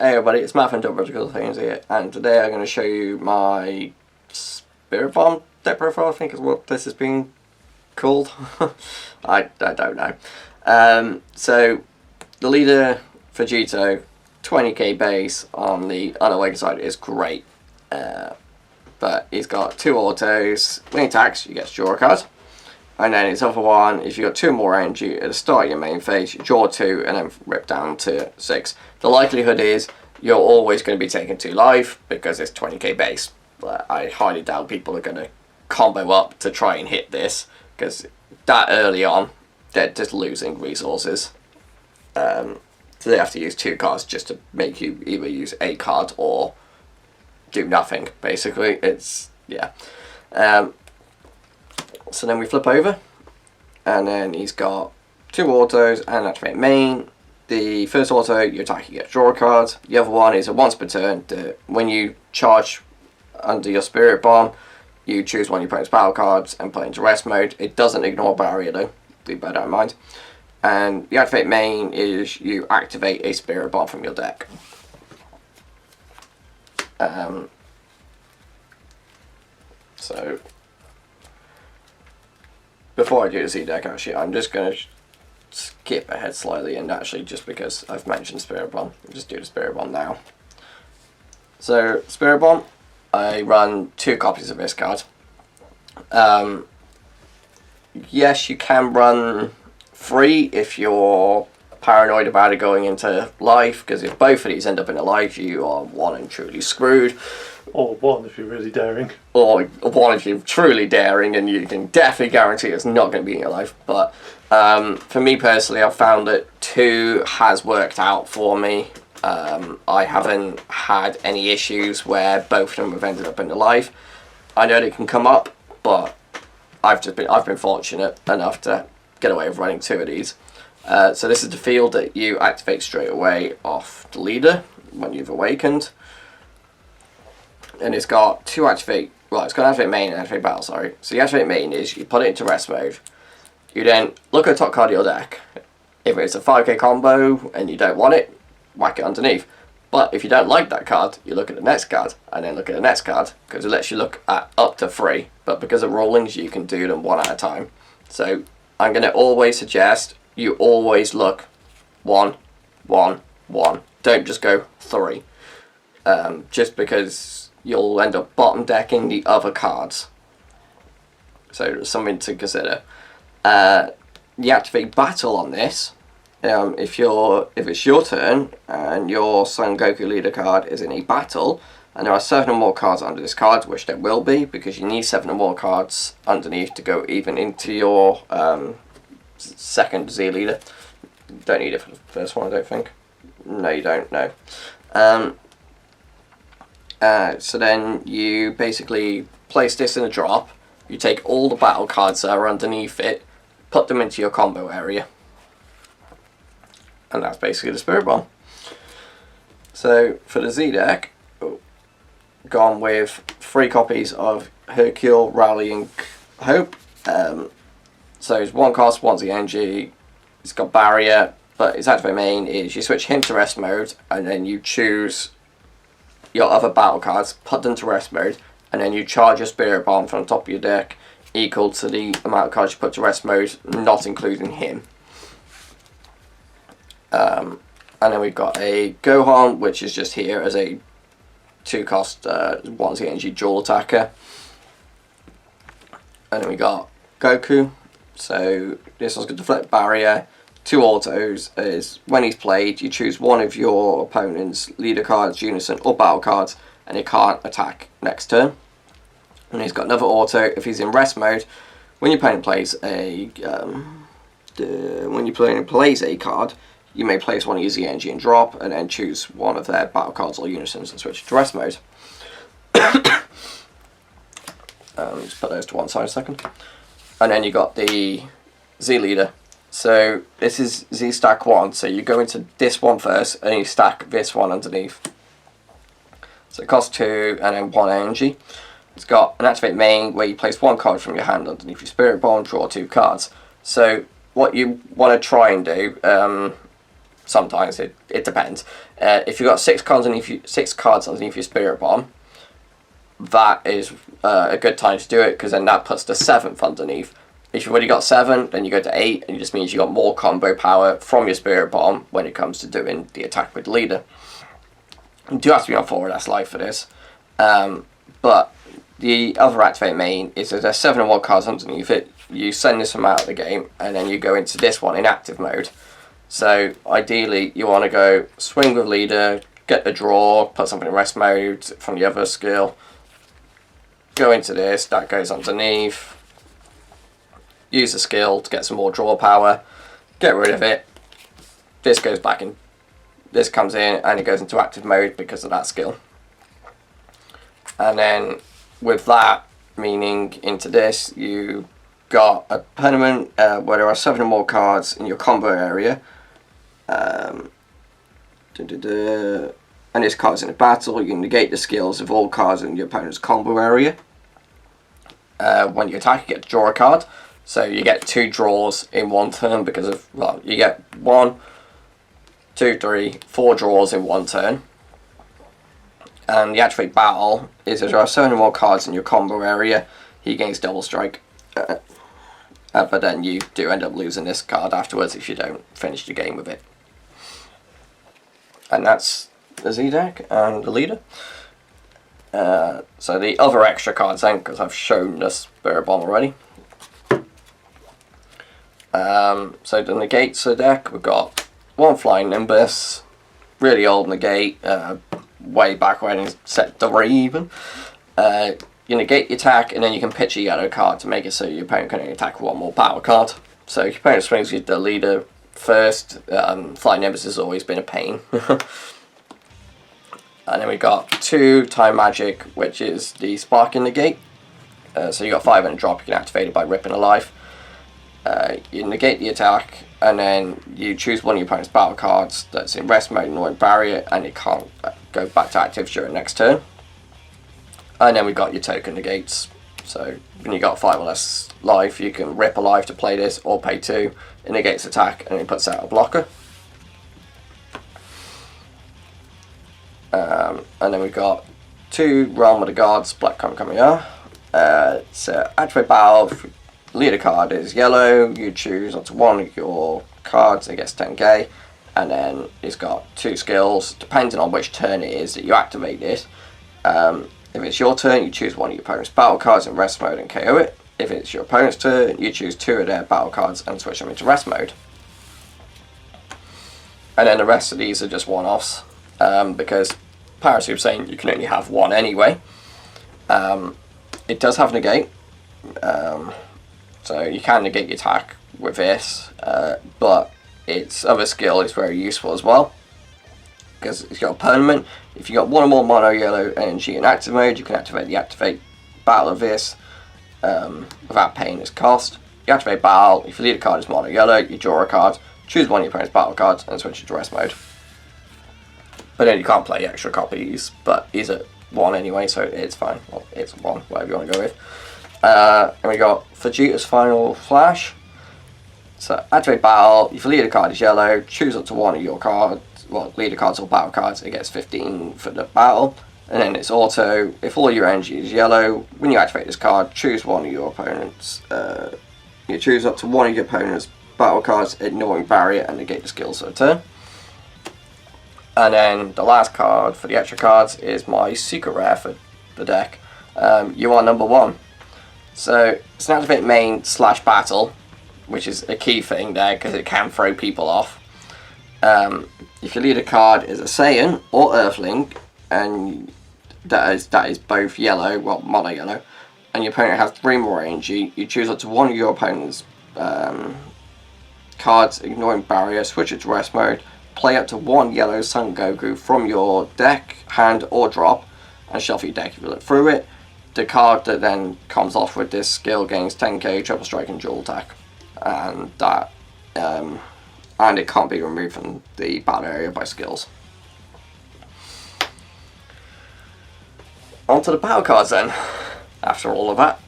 Hey everybody, it's Matt from Britical Saiyans here, and today I'm going to show you my Spirit Bomb deck profile, I think is what this is being called. I don't know. So, the leader, Vegito, 20k base on the unawakened side is great. But he's got 2 autos. When he attacks, you get to draw a card. And then his other one, if you've got 2 more energy at the start of your main phase, you draw 2 and then rip down to 6. The likelihood is you're always going to be taking 2 life because it's 20k base. But I highly doubt people are going to combo up to try and hit this, because that early on, they're just losing resources. So they have to use 2 cards just to make you either use a card or do nothing, basically. It's, yeah. So then we flip over, and then he's got 2 autos and activate main. The first auto, you attack, you get to draw a card. The other one is a once per turn. When you charge under your Spirit Bomb, you choose one of your opponent's battle cards and play into rest mode. It doesn't ignore barrier though, do bear that in mind. And the activate main is you activate a Spirit Bomb from your deck. So before I do the Z deck, actually, I'm just going to skip ahead slightly, and actually, just because I've mentioned Spirit Bomb, I'll just do the Spirit Bomb now. So, Spirit Bomb, I run 2 copies of this card. Yes, you can run 3 if you're paranoid about it going into life, because if both of these end up in a life, you are one and truly screwed. Or 1 if you're really daring. Or 1 if you're truly daring, and you can definitely guarantee it's not going to be in your life. But for me personally, I've found that 2 has worked out for me. I haven't had any issues where both of them have ended up in the life. I know they can come up, but I've been fortunate enough to get away with running 2 of these. So this is the field that you activate straight away off the leader when you've awakened. And it's got 2 activate, well, it's got activate main and activate battle, sorry. So the activate main is you put it into rest mode. You then look at the top card of your deck. If it's a 5k combo and you don't want it, whack it underneath. But if you don't like that card, you look at the next card and then look at the next card, because it lets you look at up to 3. But because of rulings, you can do them 1 at a time. So I'm going to always suggest you always look 1, 1, 1. Don't just go 3. Just because you'll end up bottom decking the other cards. So something to consider. You activate battle on this. If it's your turn and your Son Goku leader card is in a battle, and there are 7 or more cards under this card, which there will be, because you need 7 or more cards underneath to go even into your second Z leader. You don't need it for the first one, I don't think. No, you don't. No. So then you basically place this in a drop. You take all the battle cards that are underneath it, put them into your combo area, and that's basically the Spirit Bomb. So for the Z deck, gone with 3 copies of Hercule Rallying Hope. So it's 1 cost, 1 Z energy. It's got barrier, but its activate main is you switch him to rest mode, and then you choose your other battle cards, put them to rest mode, and then you charge your Spirit Bomb from the top of your deck equal to the amount of cards you put to rest mode, not including him. And then we've got a Gohan, which is just here as a 2 cost 1 Z energy dual attacker. And then we got Goku. So this one's got deflect barrier. 2 autos is when he's played, you choose one of your opponent's leader cards, unison, or battle cards, and he can't attack next turn. And he's got another auto if he's in rest mode. When your opponent plays a card, you may place one of your Z energy and drop, and then choose one of their battle cards or unisons and switch to rest mode. Just put those to one side a second. And then you got the Z leader. So this is Z stack 1, so you go into this one first and you stack this one underneath. So it costs 2 and then 1 energy. It's got an activate main where you place 1 card from your hand underneath your Spirit Bomb, draw 2 cards. So what you want to try and do, sometimes it depends. If you've got 6 cards underneath your Spirit Bomb, that is a good time to do it, because then that puts the 7th underneath. If you've already got 7, then you go to 8, and it just means you got more combo power from your Spirit Bomb when it comes to doing the attack with the leader. You do have to be on 4 less life for this, but the other activate main is that there's 7 or more cards underneath it. You send this one out of the game, and then you go into this one in active mode. So ideally you want to go swing with leader, get the draw, put something in rest mode from the other skill, go into this, that goes underneath, use the skill to get some more draw power, get rid of it, this goes back in, this comes in and it goes into active mode because of that skill. And then with that, meaning into this, you got a tournament where there are 7 or more cards in your combo area, and this card's in a battle. You can negate the skills of all cards in your opponent's combo area. When you attack, you get to draw a card, so you get 2 draws in one turn because of, well, you get 1, 2, 3, 4 draws in one turn. And the activate battle is if there are 7 or more cards in your combo area, he gains double strike. But then you do end up losing this card afterwards if you don't finish the game with it. And that's the Z deck and the leader. So the other extra cards then, because I've shown the Spirit Bomb already. So the negates the deck, we've got 1 Flying Nimbus, really old negate, way back when it's set 3 even. You negate the attack, and then you can pitch a yellow card to make it so your opponent can only attack 1 more power card. So if your opponent swings with the leader first, Flying Nimbus has always been a pain. And then we got 2 Time Magic, which is the Sparking negate. So you got 5 and a drop, you can activate it by ripping a life. You negate the attack, and then you choose one of your opponent's battle cards that's in rest mode, annoying barrier, and it can't go back to active during next turn. And then we got your token negates. So when you got 5 or less life, you can rip a life to play this, or pay 2. It negates attack, and it puts out a blocker. And then we've got 2 Realm of the Gods, Black Kamikaze. So activate battle. Leader card is yellow. You choose onto one of your cards. It gets 10k, and then it's got 2 skills depending on which turn it is that you activate this. If it's your turn, you choose one of your opponent's battle cards in rest mode and KO it. If it's your opponent's turn, you choose 2 of their battle cards and switch them into rest mode. And then the rest of these are just one-offs, because Parasuper's saying you can only have 1 anyway. It does have negate, so you can negate the attack with this, but its other skill is very useful as well, because it's got a permanent. If you got 1 or more mono yellow energy in active mode, you can activate the activate battle of this without paying its cost. You activate battle. If your leader card is mono yellow, you draw a card, choose one of your opponent's battle cards, and switch it to rest mode. But then you can't play extra copies, but he's at 1 anyway, so it's fine. Well, it's 1, whatever you want to go with. And we got Vegeta's Final Flash. So activate battle. If your leader card is yellow, choose up to 1 of your cards. Well, leader cards or battle cards. It gets 15 for the battle. And then it's auto. If all your energy is yellow, when you activate this card, choose one of your opponents. You choose up to 1 of your opponent's battle cards, ignoring barrier, and negate the skills for a turn. And then the last card for the extra cards is my secret rare for the deck. You are number 1. So it's an activate main / battle, which is a key thing there because it can throw people off. If your leader card is a Saiyan or Earthling, and that is both yellow, well, mono yellow, and your opponent has 3 more energy, you choose up to 1 of your opponent's cards, ignoring barrier, switch it to rest mode, play up to 1 yellow Son Goku from your deck, hand, or drop, and shuffle your deck if you look through it. The card that then comes off with this skill gains 10k, triple strike, and dual attack, and that and it can't be removed from the battle area by skills. On to the battle cards then, after all of that.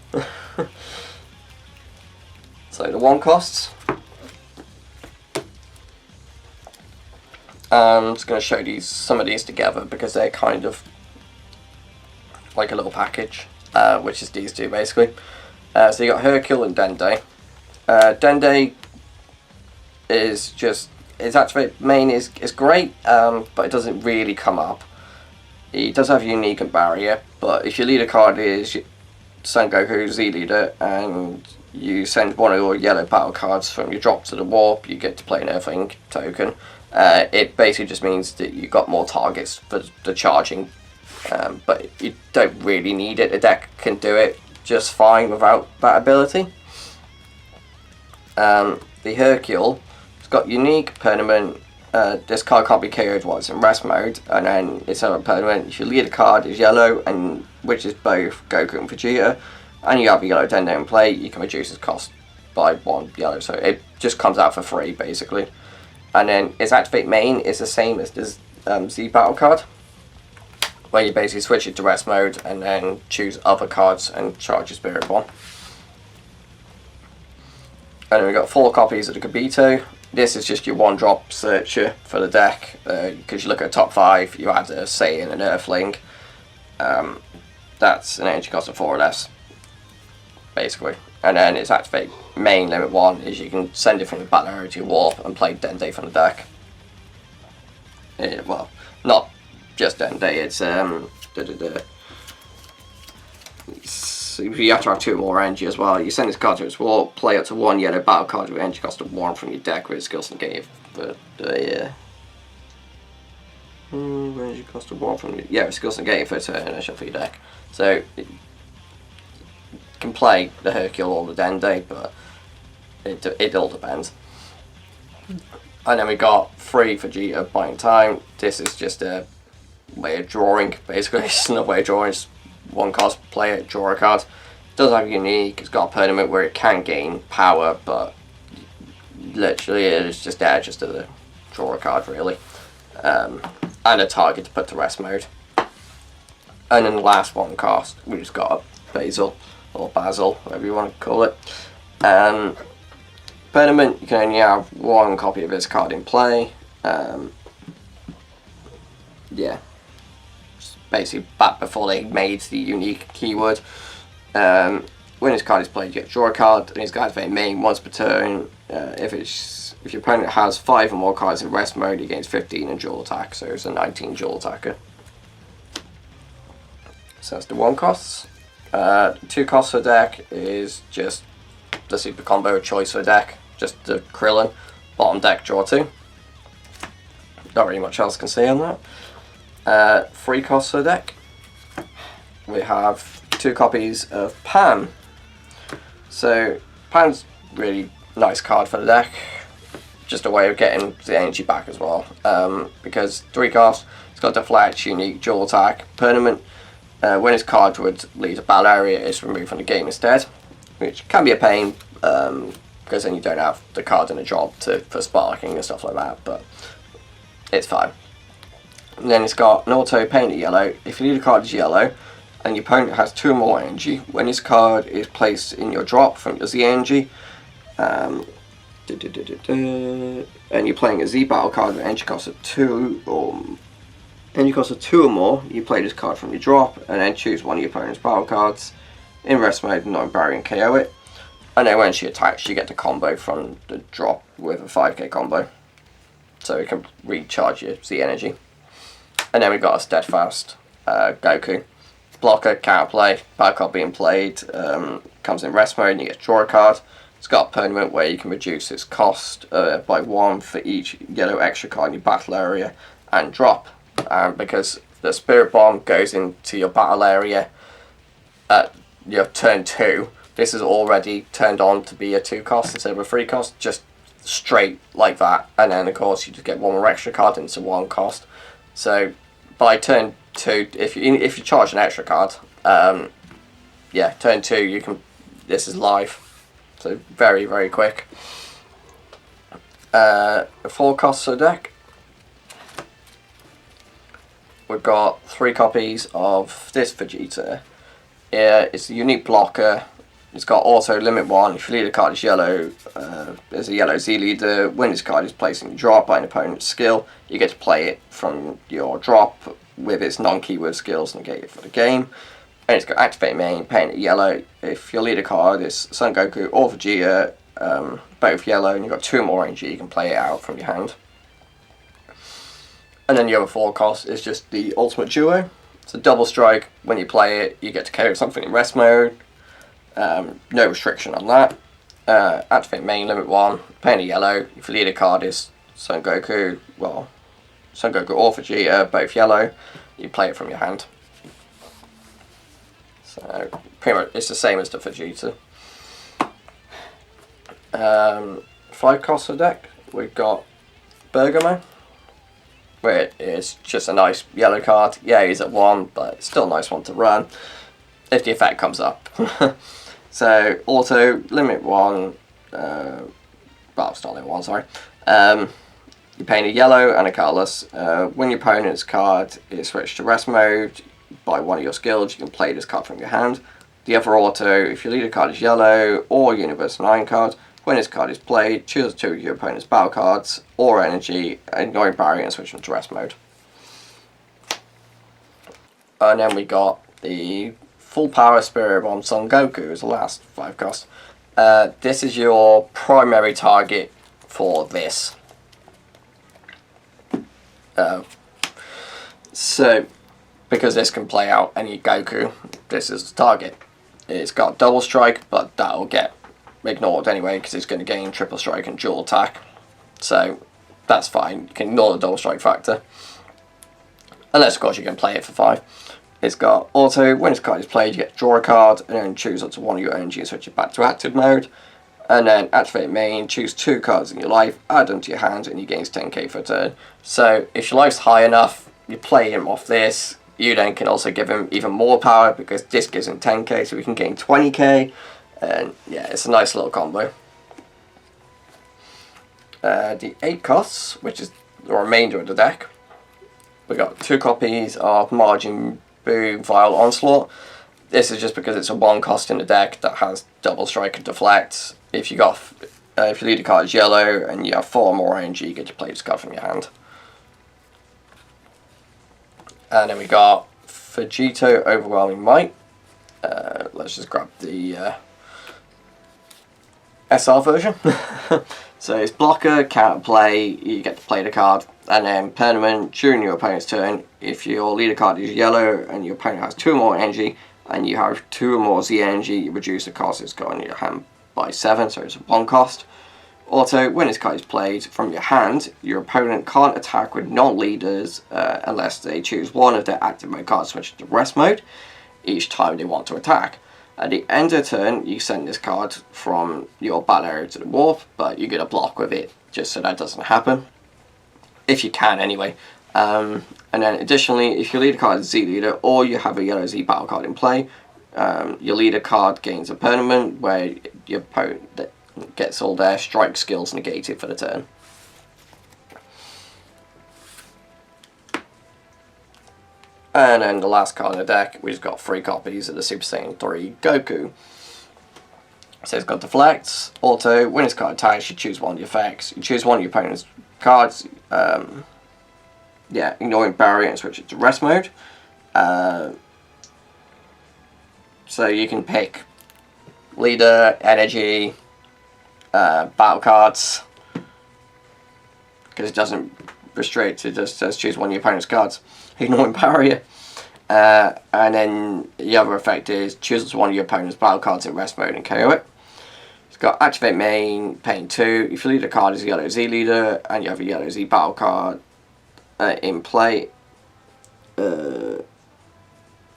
So the 1 costs. I'm just going to show some of these together because they're kind of like a little package, which is these two basically. So you got Hercule and Dende. Dende is just, its activate main is great, but it doesn't really come up. He does have Unique and Barrier, but if your leader card is Son Goku Z leader and you send one of your yellow battle cards from your drop to the warp, you get to play an Earthling token. It basically just means that you got more targets for the charging, but you don't really need it. The deck can do it just fine without that ability. The Hercule, it's got Unique, Permanent. This card can't be KO'd while it's in rest mode, and then it's a permanent. If your leader card is yellow, and which is both Goku and Vegeta, and you have a yellow Dende in play, you can reduce its cost by 1 yellow, so it just comes out for free basically. And then its activate main is the same as this Z battle card, where you basically switch it to rest mode and then choose other cards and charge your Spirit Bomb. And then we've got 4 copies of the Kibito. This is just your 1-drop searcher for the deck, because you look at top 5, you add a Saiyan and Earthling. That's an energy cost of 4 or less, basically. And then its activate main limit 1 is you can send it from the battle area to your warp and play Dende from the deck. Well, not just Dende, it's so you have to have 2 more energy as well. You send this card to its warp, play up to 1 yellow battle card with energy cost of 1 from your deck with skills negative. But energy cost of 1 from with skills negative for a turn and shuffle your deck. So you can play the Hercule or the Dende, but it all depends. And then we got 3 Vegeta buying time. This is just a way of drawing, basically. It's another way of drawing. It's 1 cost, play it, draw a card. It does have Unique, it's got a permanent where it can gain power, but literally it is just there just to draw a card really. And a target to put to rest mode. And then the last 1 cost, we just got a Basil, or Basil, whatever you want to call it. Permanent, you can only have 1 copy of this card in play. Basically back before they made the Unique keyword. When this card is played, you get to draw a card, and his guy's very main once per turn. If your opponent has 5 or more cards in rest mode, he gains 15 in dual attack, so it's a 19 dual attacker. So that's the 1 costs. 2 costs for deck is just the super combo choice for deck, just the Krillin, bottom deck, draw 2. Not really much else I can say on that. 3 costs for deck. We have 2 copies of Pan. So Pan's really nice card for the deck. Just a way of getting the energy back as well. Because 3 costs, it's got deflect, unique, dual attack, permanent. When his card would leave a battle area, it's removed from the game instead, which can be a pain because then you don't have the card in a job for sparking and stuff like that. But it's fine. And then it's got an auto painted yellow. If your leader card is yellow and your opponent has 2 or more energy, when this card is placed in your drop from your Z energy, and you're playing a Z battle card with energy cost of 2 or more, you play this card from your drop and then choose one of your opponent's battle cards in rest mode, not barrier, and KO it. And then when she attacks, you get the combo from the drop with a 5k combo. So it can recharge your Z energy. And then we've got a Steadfast Goku. Blocker, counterplay, battle card being played, comes in rest mode and you get to draw a card. It's got a permanent where you can reduce its cost by 1 for each yellow extra card in your battle area and drop. Because the Spirit Bomb goes into your battle area at your turn 2, this is already turned on to be a 2 cost instead of a 3 cost, just straight like that. And then of course you just get 1 more extra card into 1 cost. So by turn 2, if you charge an extra card, turn 2 you can. This is live, so very very quick. 4 costs a deck. We've got 3 copies of this Vegeta. It's a unique blocker. It's got auto limit 1. If your leader card is yellow, there's a yellow Z leader. When this card is placed in your drop by an opponent's skill, you get to play it from your drop with its non-keyword skills negated for the game. And it's got activate main, paint it yellow. If your leader card is Son Goku or Vegeta, both yellow, and you've got 2 more energy, you can play it out from your hand. And then the other 4 cost is just the ultimate duo. It's a double strike. When you play it, you get to KO something in rest mode. No restriction on that. Activate main, limit 1, paint it yellow. If your leader card is Son Goku, Son Goku or Vegeta, both yellow, you play it from your hand. So pretty much it's the same as the Vegeta. 5 costs a deck. We've got Bergamo, where it's just a nice yellow card. Yeah, he's at 1, but it's still a nice one to run if the effect comes up. So auto limit 1. It's not limit 1. Sorry. You paint a yellow and a colourless. When your opponent's card is switched to rest mode by one of your skills, you can play this card from your hand. The other auto, if your leader card is yellow or Universe 9 card, when this card is played, choose 2 of your opponent's battle cards or energy, ignoring barrier and switch them to rest mode. And then we got the full power Spirit Bomb Son Goku as the last 5 cost. This is your primary target for this. So, because this can play out any Goku, this is the target. It's got double strike, but that'll get ignored anyway because it's going to gain triple strike and dual attack. So, that's fine. You can ignore the double strike factor. Unless, of course, you can play it for 5. It's got auto, when this card is played, you get to draw a card, and then choose up to 1 of your energy and switch it back to active mode. And then activate main, choose 2 cards in your life, add them to your hand, and you gain 10k for a turn. So if your life's high enough, you play him off this. You then can also give him even more power because this gives him 10k, so we can gain 20k. And yeah, it's a nice little combo. The 8 costs, which is the remainder of the deck. We got 2 copies of Margin Boo Vile Onslaught. This is just because it's a 1 cost in the deck that has double strike and deflect. If your leader card is yellow and you have 4 more energy, you get to play this card from your hand. And then we got Vegito Overwhelming Might. Let's just grab the SR version. So it's blocker, counterplay, you get to play the card, and then permanent during your opponent's turn. If your leader card is yellow and your opponent has 2 more energy, and you have 2 more Z energy, you reduce the cost it's got in your hand by 7, so it's 1 cost. Auto, when this card is played from your hand, your opponent can't attack with non-leaders unless they choose 1 of their active mode cards switch to rest mode each time they want to attack. At the end of the turn, you send this card from your battle area to the warp, but you get a block with it just so that doesn't happen. If you can, anyway. And then additionally, if your leader card is Z leader or you have a yellow Z battle card in play, your leader card gains a permanent where your opponent gets all their strike skills negated for the turn. And then the last card in the deck, we've got 3 copies of the Super Saiyan 3 Goku. So it's got Deflects, Auto, when this card attacks, you choose 1 of the effects. You choose 1 of your opponent's cards, ignoring barrier and switch it to rest mode. So you can pick leader, energy, battle cards, because it doesn't restrict, it just says choose 1 of your opponent's cards, ignoring barrier. And then the other effect is choose 1 of your opponent's battle cards in rest mode and KO it. It's got activate main, pain 2. If your leader card is a yellow Z leader and you have a yellow Z battle card in play, or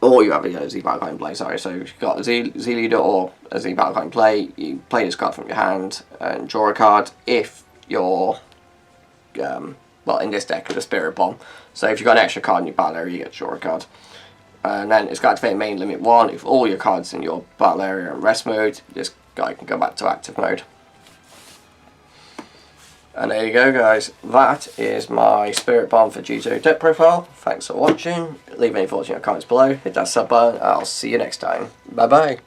you have a yellow Z battle card in play, sorry. So if you've got a Z leader or a Z battle card in play, you play this card from your hand and draw a card. If you're, in this deck, it's a Spirit Bomb. So if you've got an extra card in your battle area, you get to draw a card. And then it's got activate main limit 1. If all your cards in your battle area are in rest mode, this guy can go back to active mode. And there you go, guys. That is my Spirit Bomb for Vegito deck profile. Thanks for watching. Leave any thoughts in your comments below. Hit that sub button. I'll see you next time. Bye bye.